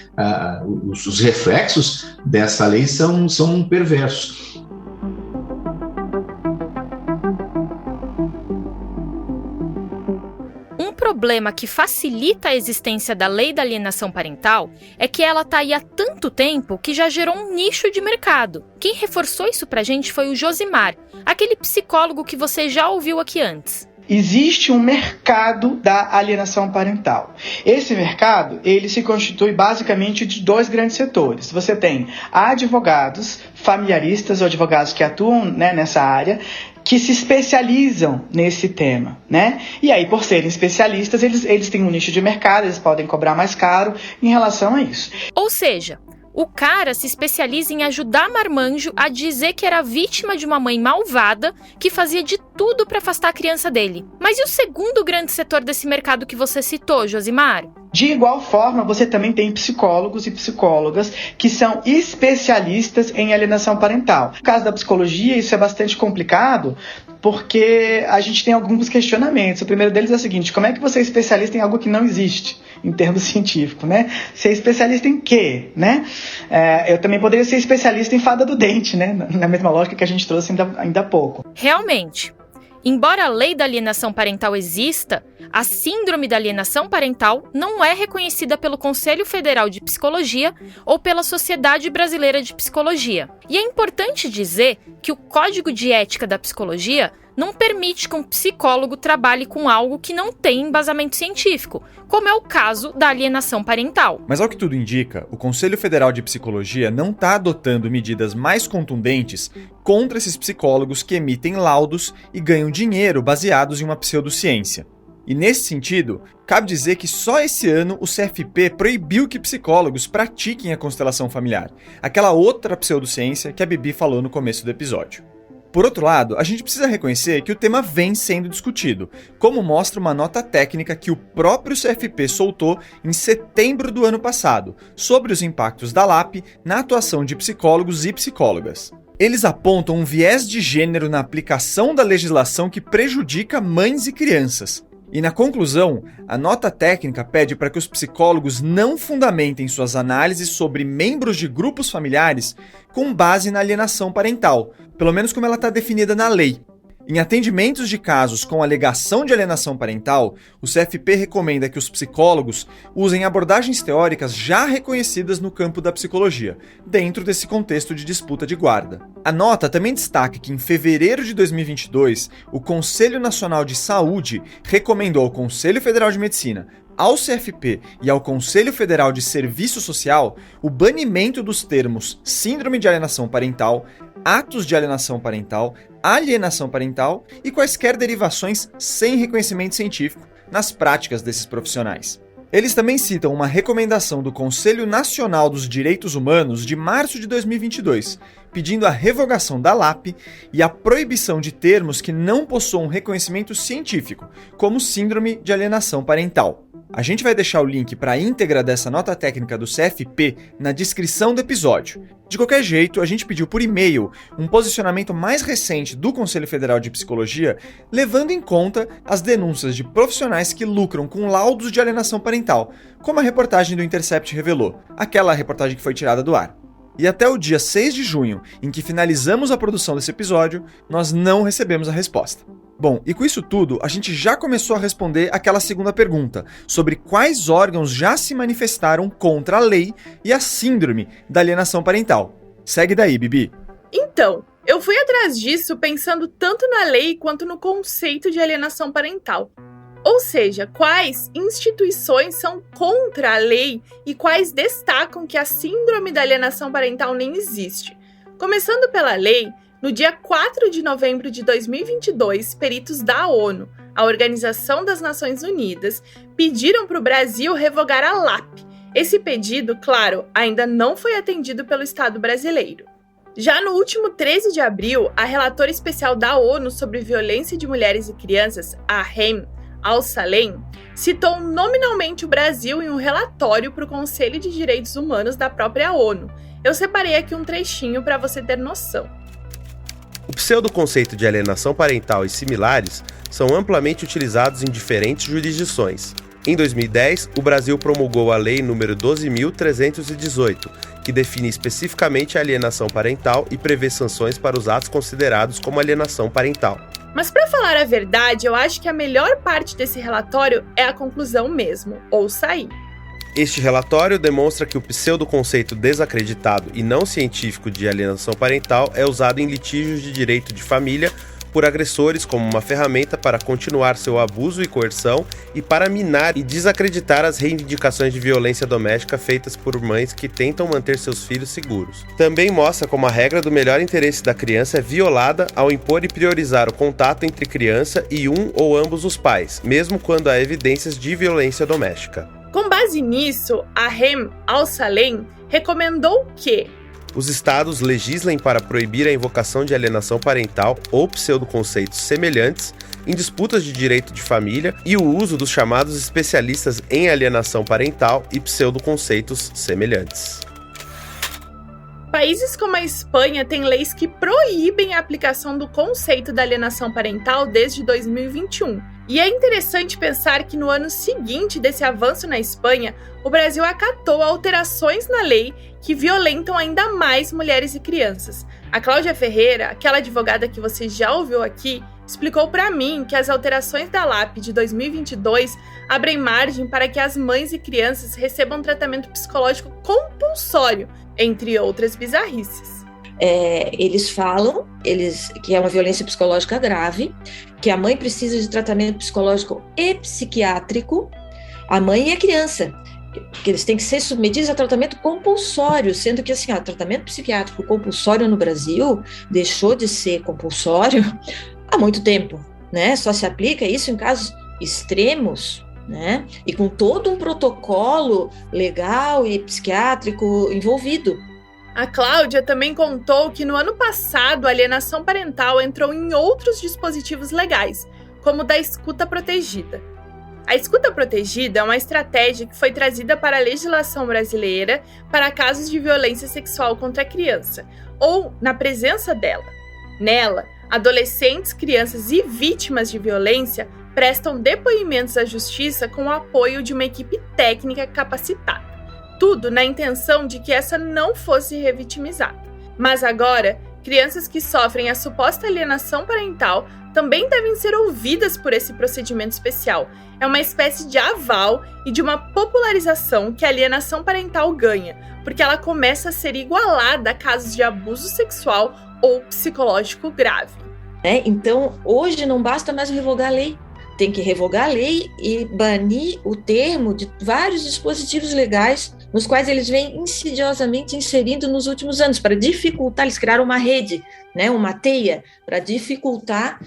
os reflexos dessa lei são perversos. problema que facilita a existência da lei da alienação parental é que ela está aí há tanto tempo que já gerou um nicho de mercado. Quem reforçou isso pra gente foi o Josimar, aquele psicólogo que você já ouviu aqui antes. Existe um mercado da alienação parental. Esse mercado, ele se constitui basicamente de 2 grandes setores. Você tem advogados, familiaristas ou advogados que atuam, né, nessa área, que se especializam nesse tema, né? E aí, por serem especialistas, eles têm um nicho de mercado, eles podem cobrar mais caro em relação a isso. Ou seja, o cara se especializa em ajudar marmanjo a dizer que era vítima de uma mãe malvada que fazia de tudo para afastar a criança dele. Mas e o segundo grande setor desse mercado que você citou, Josimar? De igual forma, você também tem psicólogos e psicólogas que são especialistas em alienação parental. No caso da psicologia, isso é bastante complicado, porque a gente tem alguns questionamentos. O primeiro deles é o seguinte: como é que você é especialista em algo que não existe, em termos científicos, né? Você é especialista em quê, né? Eu também poderia ser especialista em fada do dente, né? Na mesma lógica que a gente trouxe ainda há pouco. Realmente. Embora a lei da alienação parental exista, a síndrome da alienação parental não é reconhecida pelo Conselho Federal de Psicologia ou pela Sociedade Brasileira de Psicologia. E é importante dizer que o Código de Ética da Psicologia não permite que um psicólogo trabalhe com algo que não tem embasamento científico, como é o caso da alienação parental. Mas ao que tudo indica, o Conselho Federal de Psicologia não está adotando medidas mais contundentes contra esses psicólogos que emitem laudos e ganham dinheiro baseados em uma pseudociência. E nesse sentido, cabe dizer que só esse ano o CFP proibiu que psicólogos pratiquem a constelação familiar, aquela outra pseudociência que a Bibi falou no começo do episódio. Por outro lado, a gente precisa reconhecer que o tema vem sendo discutido, como mostra uma nota técnica que o próprio CFP soltou em setembro do ano passado, sobre os impactos da LAP na atuação de psicólogos e psicólogas. Eles apontam um viés de gênero na aplicação da legislação que prejudica mães e crianças. E na conclusão, a nota técnica pede para que os psicólogos não fundamentem suas análises sobre membros de grupos familiares com base na alienação parental, pelo menos como ela está definida na lei. Em atendimentos de casos com alegação de alienação parental, o CFP recomenda que os psicólogos usem abordagens teóricas já reconhecidas no campo da psicologia, dentro desse contexto de disputa de guarda. A nota também destaca que em fevereiro de 2022, o Conselho Nacional de Saúde recomendou ao Conselho Federal de Medicina, ao CFP e ao Conselho Federal de Serviço Social o banimento dos termos síndrome de alienação parental, atos de alienação parental, alienação parental e quaisquer derivações sem reconhecimento científico nas práticas desses profissionais. Eles também citam uma recomendação do Conselho Nacional dos Direitos Humanos de março de 2022, pedindo a revogação da LAP e a proibição de termos que não possuam reconhecimento científico, como síndrome de alienação parental. A gente vai deixar o link para a íntegra dessa nota técnica do CFP na descrição do episódio. De qualquer jeito, a gente pediu por e-mail um posicionamento mais recente do Conselho Federal de Psicologia, levando em conta as denúncias de profissionais que lucram com laudos de alienação parental, como a reportagem do Intercept revelou, aquela reportagem que foi tirada do ar. E até o dia 6 de junho, em que finalizamos a produção desse episódio, nós não recebemos a resposta. Bom, e com isso tudo, a gente já começou a responder aquela segunda pergunta, sobre quais órgãos já se manifestaram contra a lei e a síndrome da alienação parental. Segue daí, Bibi. Então, eu fui atrás disso pensando tanto na lei quanto no conceito de alienação parental. Ou seja, quais instituições são contra a lei e quais destacam que a síndrome da alienação parental nem existe. Começando pela lei, no dia 4 de novembro de 2022, peritos da ONU, a Organização das Nações Unidas, pediram para o Brasil revogar a LAP. Esse pedido, claro, ainda não foi atendido pelo Estado brasileiro. Já no último 13 de abril, a relatora especial da ONU sobre violência de mulheres e crianças, a Rem Al-Salem, citou nominalmente o Brasil em um relatório para o Conselho de Direitos Humanos da própria ONU. Eu separei aqui um trechinho para você ter noção. O pseudo-conceito de alienação parental e similares são amplamente utilizados em diferentes jurisdições. Em 2010, o Brasil promulgou a Lei nº 12.318, que define especificamente a alienação parental e prevê sanções para os atos considerados como alienação parental. Mas para falar a verdade, eu acho que a melhor parte desse relatório é a conclusão mesmo, ouça aí. Este relatório demonstra que o pseudoconceito desacreditado e não científico de alienação parental é usado em litígios de direito de família por agressores como uma ferramenta para continuar seu abuso e coerção e para minar e desacreditar as reivindicações de violência doméstica feitas por mães que tentam manter seus filhos seguros. Também mostra como a regra do melhor interesse da criança é violada ao impor e priorizar o contato entre criança e um ou ambos os pais, mesmo quando há evidências de violência doméstica. Com base nisso, a Rem Al-Salem recomendou que os estados legislem para proibir a invocação de alienação parental ou pseudoconceitos semelhantes em disputas de direito de família e o uso dos chamados especialistas em alienação parental e pseudoconceitos semelhantes. Países como a Espanha têm leis que proíbem a aplicação do conceito da alienação parental desde 2021. E é interessante pensar que no ano seguinte desse avanço na Espanha, o Brasil acatou alterações na lei que violentam ainda mais mulheres e crianças. A Cláudia Ferreira, aquela advogada que você já ouviu aqui, explicou para mim que as alterações da LAP de 2022 abrem margem para que as mães e crianças recebam tratamento psicológico compulsório, entre outras bizarrices. Eles falam que é uma violência psicológica grave, que a mãe precisa de tratamento psicológico e psiquiátrico, a mãe e a criança, que eles têm que ser submetidos a tratamento compulsório, sendo que assim, tratamento psiquiátrico compulsório no Brasil deixou de ser compulsório há muito tempo, né? Só se aplica isso em casos extremos, né? E com todo um protocolo legal e psiquiátrico envolvido. A Cláudia também contou que no ano passado a alienação parental entrou em outros dispositivos legais, como o da escuta protegida. A escuta protegida é uma estratégia que foi trazida para a legislação brasileira para casos de violência sexual contra a criança, ou na presença dela. Nela, adolescentes, crianças e vítimas de violência prestam depoimentos à justiça com o apoio de uma equipe técnica capacitada. Tudo na intenção de que essa não fosse revitimizada. Mas agora, crianças que sofrem a suposta alienação parental também devem ser ouvidas por esse procedimento especial. É uma espécie de aval e de uma popularização que a alienação parental ganha, porque ela começa a ser igualada a casos de abuso sexual ou psicológico grave. Então, hoje não basta mais revogar a lei. Tem que revogar a lei e banir o termo de vários dispositivos legais nos quais eles vêm insidiosamente inserindo nos últimos anos, para dificultar, eles criaram uma rede, né, uma teia, para dificultar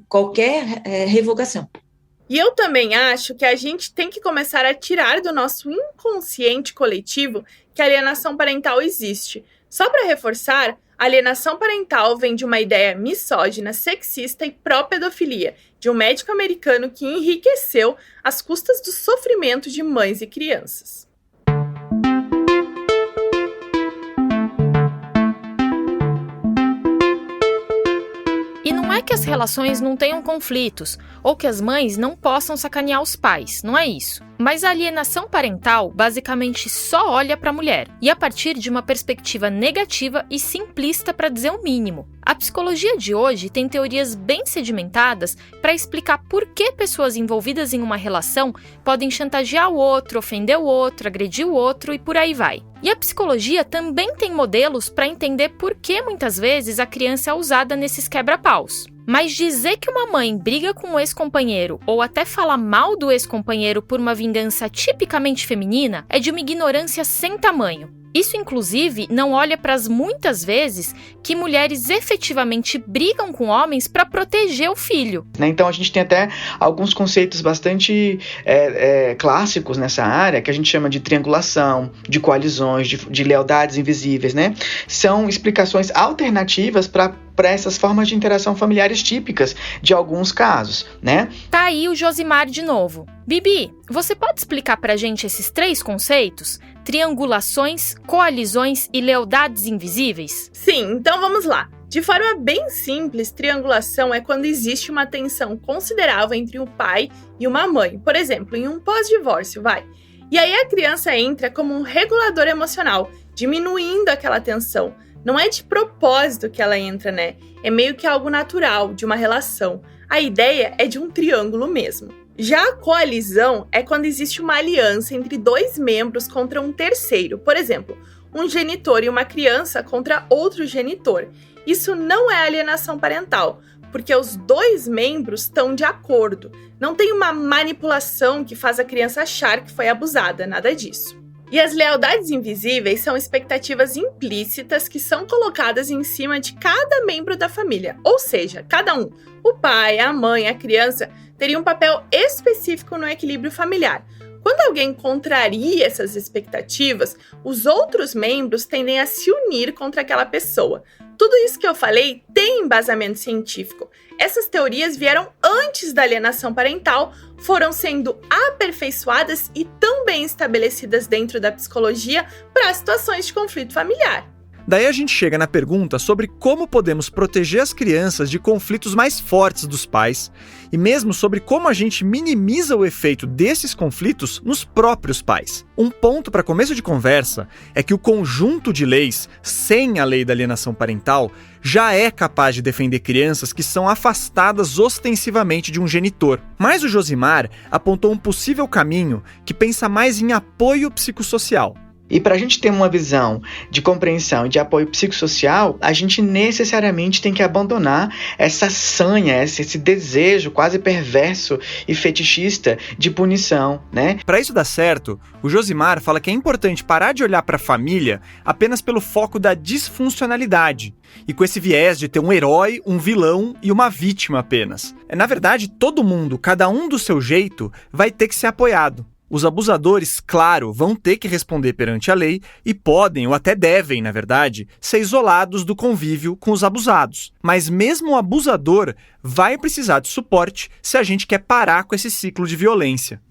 qualquer revogação. E eu também acho que a gente tem que começar a tirar do nosso inconsciente coletivo que a alienação parental existe. Só para reforçar, a alienação parental vem de uma ideia misógina, sexista e pró-pedofilia, de um médico americano que enriqueceu às custas do sofrimento de mães e crianças. E não é que as relações não tenham conflitos, ou que as mães não possam sacanear os pais, não é isso. Mas a alienação parental basicamente só olha para a mulher, e a partir de uma perspectiva negativa e simplista para dizer o mínimo. A psicologia de hoje tem teorias bem sedimentadas para explicar por que pessoas envolvidas em uma relação podem chantagear o outro, ofender o outro, agredir o outro e por aí vai. E a psicologia também tem modelos para entender por que muitas vezes a criança é usada nesses quebra-paus. Mas dizer que uma mãe briga com o ex-companheiro ou até fala mal do ex-companheiro por uma vingança tipicamente feminina é de uma ignorância sem tamanho. Isso, inclusive, não olha para as muitas vezes que mulheres efetivamente brigam com homens para proteger o filho. Então, a gente tem até alguns conceitos bastante clássicos nessa área, que a gente chama de triangulação, de coalizões, de lealdades invisíveis, né? São explicações alternativas para essas formas de interação familiares típicas de alguns casos, né? Tá aí o Josimar de novo. Bibi, você pode explicar pra gente esses 3 conceitos? Triangulações, coalizões e lealdades invisíveis? Sim, então vamos lá. De forma bem simples, triangulação é quando existe uma tensão considerável entre um pai e uma mãe. Por exemplo, em um pós-divórcio, E aí a criança entra como um regulador emocional, diminuindo aquela tensão, Não é de propósito que ela entra, né? É meio que algo natural, de uma relação. A ideia é de um triângulo mesmo. Já a coalizão é quando existe uma aliança entre dois membros contra um terceiro. Por exemplo, um genitor e uma criança contra outro genitor. Isso não é alienação parental, porque os dois membros estão de acordo. Não tem uma manipulação que faz a criança achar que foi abusada, nada disso. E as lealdades invisíveis são expectativas implícitas que são colocadas em cima de cada membro da família. Ou seja, cada um, o pai, a mãe, a criança, teria um papel específico no equilíbrio familiar. Quando alguém contraria essas expectativas, os outros membros tendem a se unir contra aquela pessoa. Tudo isso que eu falei tem embasamento científico. Essas teorias vieram antes da alienação parental, foram sendo aperfeiçoadas e tão bem estabelecidas dentro da psicologia para situações de conflito familiar. Daí a gente chega na pergunta sobre como podemos proteger as crianças de conflitos mais fortes dos pais e mesmo sobre como a gente minimiza o efeito desses conflitos nos próprios pais. Um ponto para começo de conversa é que o conjunto de leis, sem a lei da alienação parental, já é capaz de defender crianças que são afastadas ostensivamente de um genitor. Mas o Josimar apontou um possível caminho que pensa mais em apoio psicossocial. E para a gente ter uma visão de compreensão e de apoio psicossocial, a gente necessariamente tem que abandonar essa sanha, esse desejo quase perverso e fetichista de punição, né? Para isso dar certo, o Josimar fala que é importante parar de olhar para a família apenas pelo foco da disfuncionalidade e com esse viés de ter um herói, um vilão e uma vítima apenas. Na verdade, todo mundo, cada um do seu jeito, vai ter que ser apoiado. Os abusadores, claro, vão ter que responder perante a lei e podem, ou até devem, na verdade, ser isolados do convívio com os abusados. Mas mesmo o abusador vai precisar de suporte se a gente quer parar com esse ciclo de violência.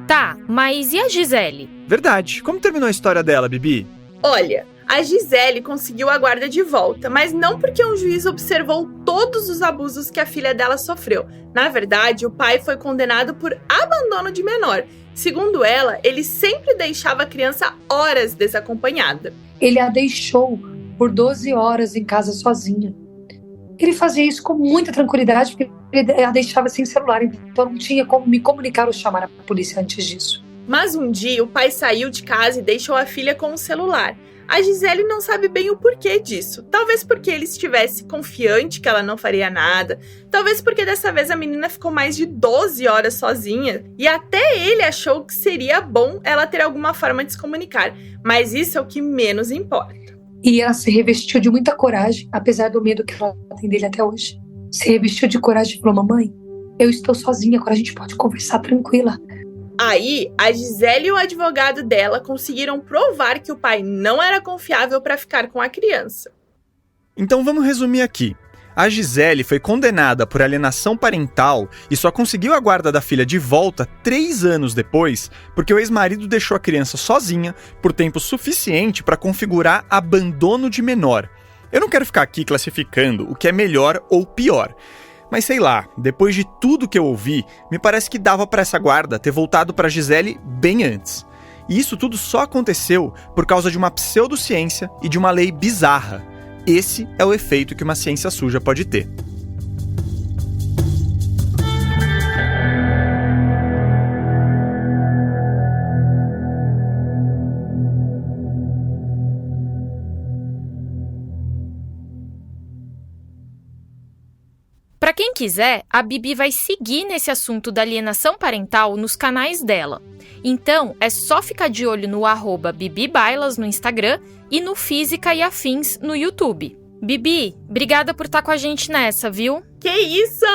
Tá, mas e a Gisele? Verdade. Como terminou a história dela, Bibi? Olha, a Gisele conseguiu a guarda de volta, mas não porque um juiz observou todos os abusos que a filha dela sofreu. Na verdade, o pai foi condenado por abandono de menor. Segundo ela, ele sempre deixava a criança horas desacompanhada. Ele a deixou por 12 horas em casa sozinha. Ele fazia isso com muita tranquilidade, porque ele a deixava sem celular, então não tinha como me comunicar ou chamar a polícia antes disso. Mas um dia o pai saiu de casa e deixou a filha com o celular. A Gisele não sabe bem o porquê disso. Talvez porque ele estivesse confiante que ela não faria nada. Talvez porque dessa vez a menina ficou mais de 12 horas sozinha. E até ele achou que seria bom ela ter alguma forma de se comunicar. Mas isso é o que menos importa. E ela se revestiu de muita coragem, apesar do medo que ela tem dele até hoje. Se revestiu de coragem e falou: mamãe, eu estou sozinha, agora a gente pode conversar tranquila. Aí, a Gisele e o advogado dela conseguiram provar que o pai não era confiável para ficar com a criança. Então vamos resumir aqui. A Gisele foi condenada por alienação parental e só conseguiu a guarda da filha de volta 3 anos depois, porque o ex-marido deixou a criança sozinha por tempo suficiente para configurar abandono de menor. Eu não quero ficar aqui classificando o que é melhor ou pior. Mas sei lá, depois de tudo que eu ouvi, me parece que dava para essa guarda ter voltado para Gisele bem antes. E isso tudo só aconteceu por causa de uma pseudociência e de uma lei bizarra. Esse é o efeito que uma ciência suja pode ter. Para quem quiser, a Bibi vai seguir nesse assunto da alienação parental nos canais dela. Então, é só ficar de olho no @BibiBailas no Instagram e no Física e Afins no YouTube. Bibi, obrigada por estar com a gente nessa, viu? Que isso!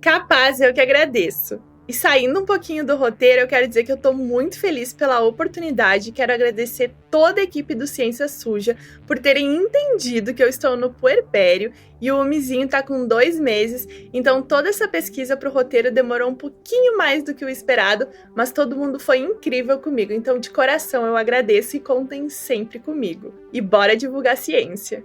Capaz, eu que agradeço. E saindo um pouquinho do roteiro, eu quero dizer que eu tô muito feliz pela oportunidade e quero agradecer toda a equipe do Ciência Suja por terem entendido que eu estou no puerpério e o Humizinho tá com 2 meses, então toda essa pesquisa pro roteiro demorou um pouquinho mais do que o esperado, mas todo mundo foi incrível comigo, então de coração eu agradeço e contem sempre comigo. E bora divulgar ciência!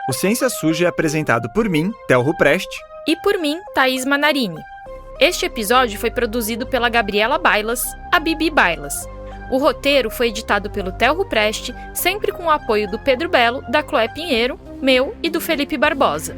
O Ciência Suja é apresentado por mim, Theo Rupreste, e por mim, Thaís Manarini. Este episódio foi produzido pela Gabriela Bailas, a Bibi Bailas. O roteiro foi editado pelo Theo Rupreste, sempre com o apoio do Pedro Belo, da Chloé Pinheiro, meu e do Felipe Barbosa.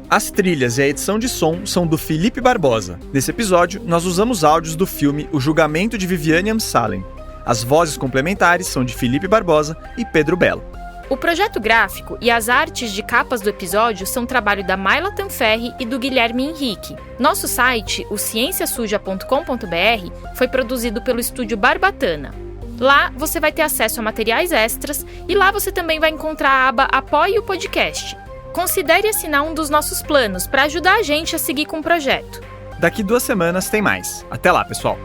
As trilhas e a edição de som são do Felipe Barbosa. Nesse episódio, nós usamos áudios do filme O Julgamento de Viviane Amsalen. As vozes complementares são de Felipe Barbosa e Pedro Belo. O projeto gráfico e as artes de capas do episódio são trabalho da Mayla Tanferri e do Guilherme Henrique. Nosso site, o cienciasuja.com.br, foi produzido pelo estúdio Barbatana. Lá você vai ter acesso a materiais extras e lá você também vai encontrar a aba Apoie o Podcast. Considere assinar um dos nossos planos para ajudar a gente a seguir com o projeto. Daqui 2 semanas tem mais. Até lá, pessoal!